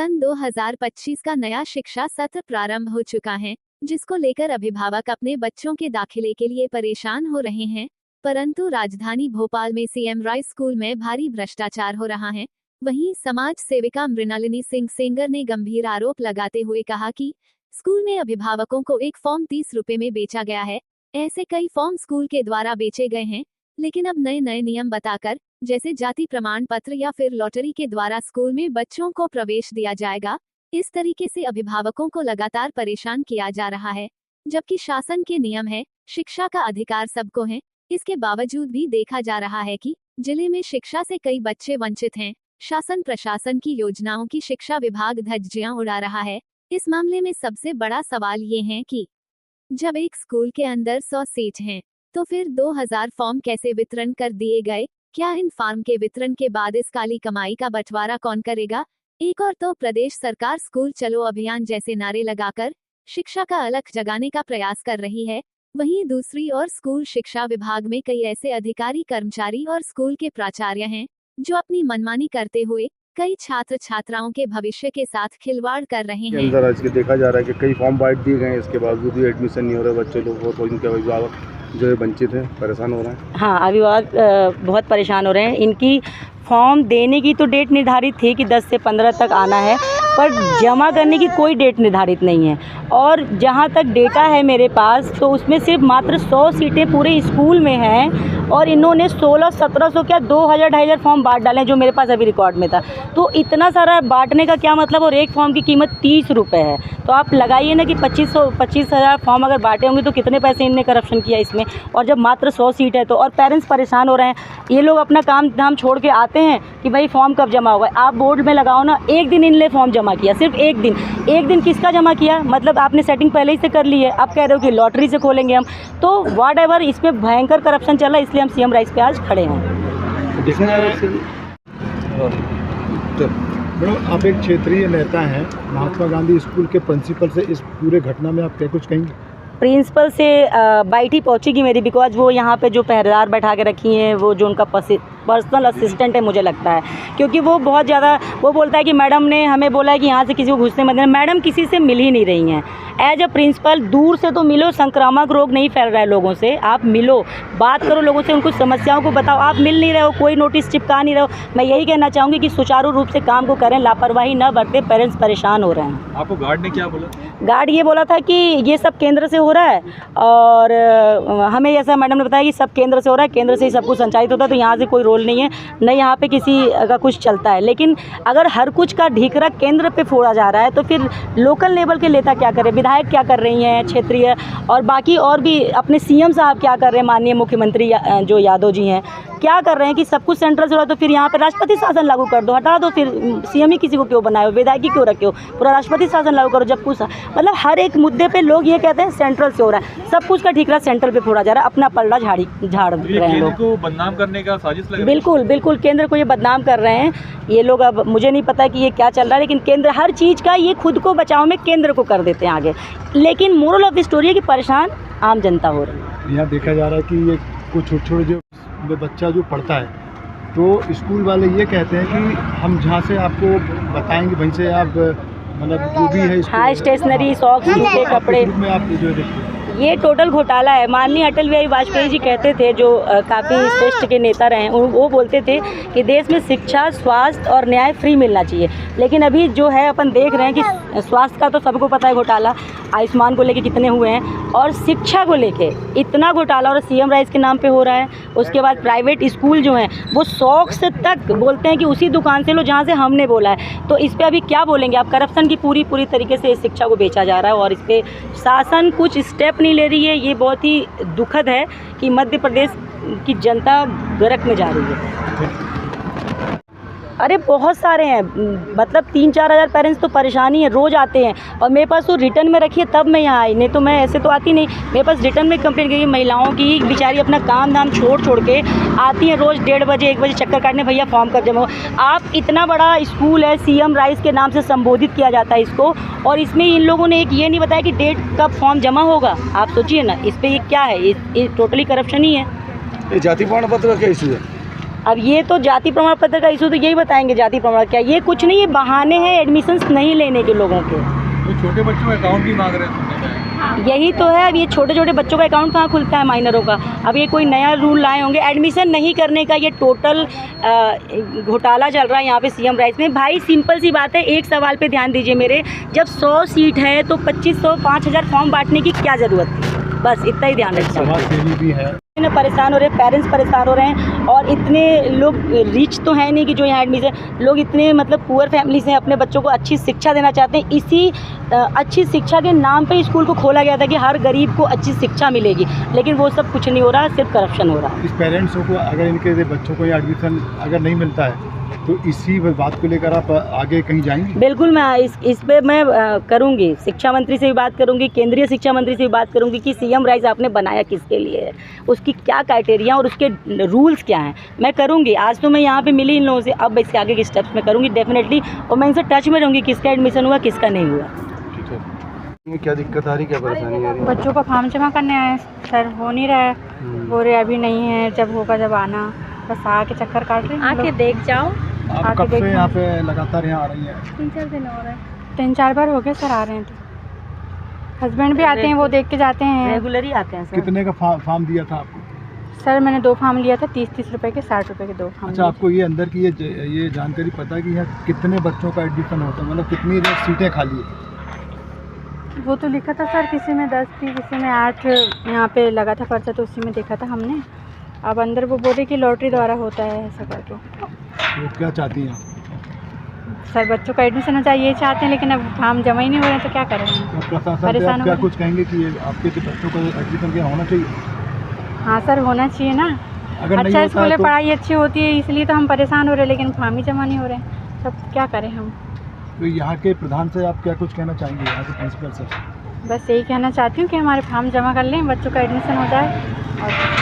सन 2025 का नया शिक्षा सत्र प्रारंभ हो चुका है, जिसको लेकर अभिभावक अपने बच्चों के दाखिले के लिए परेशान हो रहे हैं। परंतु राजधानी भोपाल में सीएम राइस स्कूल में भारी भ्रष्टाचार हो रहा है। वहीं समाज सेविका मृणालिनी सिंह सेंगर ने गंभीर आरोप लगाते हुए कहा कि स्कूल में अभिभावकों को एक फॉर्म 30 रुपए में बेचा गया है। ऐसे कई फॉर्म स्कूल के द्वारा बेचे गए हैं, लेकिन अब नए नए नियम बताकर, जैसे जाति प्रमाण पत्र या फिर लॉटरी के द्वारा स्कूल में बच्चों को प्रवेश दिया जाएगा। इस तरीके से अभिभावकों को लगातार परेशान किया जा रहा है, जबकि शासन के नियम है, शिक्षा का अधिकार सबको है। इसके बावजूद भी देखा जा रहा है कि जिले में शिक्षा से कई बच्चे वंचित हैं। शासन प्रशासन की योजनाओं की शिक्षा विभाग धज्जियां उड़ा रहा है। इस मामले में सबसे बड़ा सवाल ये है कि जब एक स्कूल के अंदर 100 सीट हैं, तो फिर 2000 फॉर्म कैसे वितरण कर दिए गए? क्या इन फॉर्म के वितरण के बाद इस काली कमाई का बंटवारा कौन करेगा? एक और तो प्रदेश सरकार स्कूल चलो अभियान जैसे नारे लगाकर शिक्षा का अलख जगाने का प्रयास कर रही है। वहीं दूसरी ओर स्कूल शिक्षा विभाग में कई ऐसे अधिकारी कर्मचारी और स्कूल के प्राचार्य हैं, जो अपनी मनमानी करते हुए कई छात्र छात्राओं के भविष्य के साथ खिलवाड़ कर रहे हैं। अंदर आज के देखा जा रहा है कि कई फॉर्म बांट दिए गए हैं, इसके बावजूद भी एडमिशन नहीं हो रहा है। बच्चे लोग और इनके अभिभावक जो है वंचित हैं, परेशान हो रहे हैं। हाँ, अभिभावक बहुत परेशान हो रहे हैं। इनकी फॉर्म देने की तो डेट निर्धारित थी कि 10 से 15 तक आना है, पर जमा करने की कोई डेट निर्धारित नहीं है। और जहाँ तक डेटा है मेरे पास, तो उसमें सिर्फ मात्र 100 सीटें पूरे स्कूल में हैं, और इन्होंने 1600-1700 क्या 2000-2500 फॉर्म बांट डाले हैं, जो मेरे पास अभी रिकॉर्ड में था। तो इतना सारा बांटने का क्या मतलब? और एक फॉर्म की कीमत 30 रुपये है। तो आप लगाइए ना कि 25,000 फॉर्म अगर बांटे होंगे तो कितने पैसे इनने करप्शन किया इसमें। और जब मात्र 100 सीट है तो, और पेरेंट्स परेशान हो रहे हैं। ये लोग अपना काम धाम छोड़ के आते हैं कि भाई फॉर्म कब जमा होगा। आप बोर्ड में लगाओ ना, एक दिन इनने फॉर्म जमा किया, सिर्फ एक दिन किसका जमा किया? मतलब आपने सेटिंग पहले ही से कर ली है, आप कह रहे हो कि लॉटरी से खोलेंगे हम। तो व्हाट एवर, इसमें भयंकर करप्शन चल रहा है, इसलिए हम सीएम राइस पे आज खड़े हैं। मैडम, आप एक क्षेत्रीय नेता हैं, महात्मा गांधी स्कूल के प्रिंसिपल से इस पूरे घटना में आप क्या कुछ कहेंगे? प्रिंसिपल से बाइट ही पहुंचेगी मेरी, बिकॉज वो यहाँ पे जो पहरेदार बैठा के रखी हैं, वो जो उनका पर्सनल असिस्टेंट है मुझे लगता है, क्योंकि वो बहुत ज़्यादा वो बोलता है कि मैडम ने हमें बोला है कि यहाँ से किसी को घुसने मत देना। मैडम किसी से मिल ही नहीं रही हैं। एज अ प्रिंसिपल दूर से तो मिलो, संक्रामक रोग नहीं फैल रहा है लोगों से, आप मिलो, बात करो लोगों से, उनको समस्याओं को बताओ। आप मिल नहीं रहे हो, कोई नोटिस चिपका नहीं रहे हो। मैं यही कहना चाहूँगी कि सुचारू रूप से काम को करें, लापरवाही न बरतें। पेरेंट्स परेशान हो रहे हैं। आपको गार्ड ने क्या बोला? गार्ड ये बोला था कि ये सब केंद्र से हो रहा है, और हमें ऐसा मैडम ने बताया कि सब केंद्र से हो रहा है, केंद्र से ही सब कुछ संचालित होता है, तो यहाँ से कोई रोल नहीं है, न यहाँ पे किसी का कुछ चलता है। लेकिन अगर हर कुछ का ढिकरा केंद्र पे फोड़ा जा रहा है, तो फिर लोकल लेवल के नेता क्या करें, विधायक क्या कर रही हैं, क्षेत्रीय और बाकी और भी अपने सीएम साहब क्या कर रहे हैं, माननीय मुख्यमंत्री जो यादव जी हैं, क्या कर रहे हैं कि सब कुछ सेंट्रल से हो रहा है। तो फिर यहाँ पे राष्ट्रपति शासन लागू कर दो, हटा दो, फिर सीएम ही किसी को क्यों बनाए हो, विधायक क्यों रखे हो, पूरा राष्ट्रपति शासन लागू करो। जब कुछ मतलब हर एक मुद्दे पे लोग ये कहते हैं सेंट्रल से हो रहा है, सब कुछ का ठीकरा सेंट्रल पे फोड़ा जा रहा है, अपना पलड़ा झाड़ रहे हैं लोग। को बदनाम करने का साजिश लग रही है। बिल्कुल केंद्र को ये बदनाम कर रहे हैं ये लोग। अब मुझे नहीं पता कि ये क्या चल रहा है, लेकिन केंद्र हर चीज़ का ये खुद को बचाव में केंद्र को कर देते हैं आगे। लेकिन मोरल ऑफ द स्टोरी है कि परेशान आम जनता हो रही है। यहाँ देखा जा रहा है कि ये कुछ छोटे जो बच्चा जो पढ़ता है, तो स्कूल वाले ये कहते हैं कि हम जहाँ से आपको बताएंगे वहीं से आप मतलब जो भी है, हाँ, स्टेशनरी, सॉक्स, जूते, कपड़े में आप जो देखते हैं, ये टोटल घोटाला है। माननीय अटल बिहारी वाजपेयी जी कहते थे, जो काफ़ी श्रेष्ठ के नेता रहे हैं, वो बोलते थे कि देश में शिक्षा, स्वास्थ्य और न्याय फ्री मिलना चाहिए। लेकिन अभी जो है अपन देख रहे हैं कि स्वास्थ्य का तो सबको पता है घोटाला, आयुष्मान को लेके कितने हुए हैं, और शिक्षा को लेके इतना घोटाला और सीएम राइस के नाम पे हो रहा है। उसके बाद प्राइवेट स्कूल जो हैं वो शौक से तक बोलते हैं कि उसी दुकान से लो जहाँ से हमने बोला है। तो इस पर अभी क्या बोलेंगे आप? करप्शन की पूरी तरीके से इस शिक्षा को बेचा जा रहा है, और इस पर शासन कुछ स्टेप नहीं ले रही है। ये बहुत ही दुखद है कि मध्य प्रदेश की जनता गर्क में जा रही है। अरे बहुत सारे हैं, मतलब 3-4 हज़ार पेरेंट्स तो परेशानी है, रोज़ आते हैं। और मेरे पास तो रिटर्न में रखी है, तब मैं यहाँ आई, नहीं तो मैं ऐसे तो आती नहीं। मेरे पास रिटर्न में कंप्लेंट की महिलाओं की, बेचारी अपना काम धाम छोड़ के आती हैं रोज़ 1:30 बजे 1 बजे चक्कर काटने, भैया फॉर्म कब जमा हो। आप इतना बड़ा स्कूल है, सीएम राइस के नाम से संबोधित किया जाता है इसको, और इसमें इन लोगों ने एक ये नहीं बताया कि डेट कब फॉर्म जमा होगा। आप सोचिए ना, इस पर ये क्या है, ये टोटली करप्शन ही है। ये जाति प्रमाण पत्र का क्या इशू है? अब ये तो जाति प्रमाण पत्र का इशू तो यही बताएंगे, जाति प्रमाण क्या, ये कुछ नहीं, ये बहाने हैं एडमिशन्स नहीं लेने के लोगों के। तो छोटे बच्चों का अकाउंट भी मांग रहे हैं सुनने में आया। यही तो है, अब ये छोटे छोटे बच्चों का अकाउंट कहाँ खुलता है माइनरों का। अब ये कोई नया रूल लाए होंगे एडमिशन नहीं करने का, ये टोटल घोटाला चल रहा है यहाँ पे सीएम राइस में। भाई सिंपल सी बात है, एक सवाल पे ध्यान दीजिए मेरे, जब 100 सीट है तो 2500 5000 फॉर्म बांटने की क्या ज़रूरत थी, बस इतना ही ध्यान रखिए। समाज सेवी भी है, परेशान हो रहे हैं, पेरेंट्स परेशान हो रहे हैं, और इतने लोग रिच तो है नहीं कि जो यहाँ एडमिशन, लोग इतने मतलब पुअर फैमिली से अपने बच्चों को अच्छी शिक्षा देना चाहते हैं। इसी अच्छी शिक्षा के नाम पे स्कूल को खोला गया था कि हर गरीब को अच्छी शिक्षा मिलेगी, लेकिन वो सब कुछ नहीं हो रहा, सिर्फ करप्शन हो रहा है। इस पेरेंट्सों को अगर इनके बच्चों को यहाँ एडमिशन अगर नहीं मिलता है तो इसी बात को लेकर आप आगे कहीं जाएंगे? बिल्कुल, मैं इस पे मैं करूँगी, शिक्षा मंत्री से भी बात करूँगी, केंद्रीय शिक्षा मंत्री से भी बात करूँगी कि सीएम राइस आपने बनाया किसके लिए है, उसकी क्या क्राइटेरिया और उसके रूल्स क्या हैं, मैं करूँगी। आज तो मैं यहाँ पे मिली इन लोगों से, अब इसके आगे के स्टेप्स मैं करूँगी डेफिनेटली, और मैं इनसे टच में रहूँगी किसका एडमिशन हुआ किसका नहीं हुआ। ठीक है, क्या दिक्कत आ रही, क्या परेशानी आ रही है? बच्चों का फॉर्म जमा करने आए सर, हो नहीं रहा है, बोल रहे अभी नहीं है, जब होगा जब आना, बस आके चक्कर काट रहे हैं। आके देख जाओ। आप कब से यहाँ पे लगातार यहाँ आ रही हैं? 3-4 दिन हो रहे हैं। 3-4 बार हो गए सर आ रहे हैं, तो हस्बैंड भी आते हैं, वो देख के जाते हैं। रेगुलर ही आते हैं सर। कितने का फॉर्म दिया था आपको? सर मैंने 2 फॉर्म लिया था, 30-30 रुपए के, 60 रुपए के 2 फॉर्म। अच्छा, आपको ये अंदर की ये जानकारी पता है कि यहाँ कितने बच्चों का एडमिशन होता है, मतलब कितनी सीटें खाली है? वो तो लिखा था सर, किसी में 10 थी, किसी में 8, यहाँ पे लगा था पर्चा तो उसी में देखा था हमने। अब अंदर वो बोले कि लॉटरी द्वारा होता है ऐसा करके। तो क्या चाहती हैं? सर बच्चों का एडमिशन हो जाए ये चाहते हैं, लेकिन अब फॉर्म जमा ही नहीं हो रहे तो क्या करें हम? तो प्रशासन से परेशान आप हो क्या गए। कुछ कहेंगे कि ये आपके जो बच्चों का एडमिशन क्या होना चाहिए? हाँ सर, होना चाहिए ना। अगर नहीं अच्छा होता स्कूल है है, तो पढ़ाई अच्छी होती है, इसलिए तो हम परेशान हो रहे हैं, लेकिन फॉर्म ही जमा नहीं हो रहे हैं, तब क्या करें हम? तो यहाँ के प्रधान से आप क्या कुछ कहना चाहेंगे, यहाँ के प्रिंसिपल से? बस यही कहना चाहती हूँ कि हमारे फॉर्म जमा कर लें, बच्चों का एडमिशन हो जाए और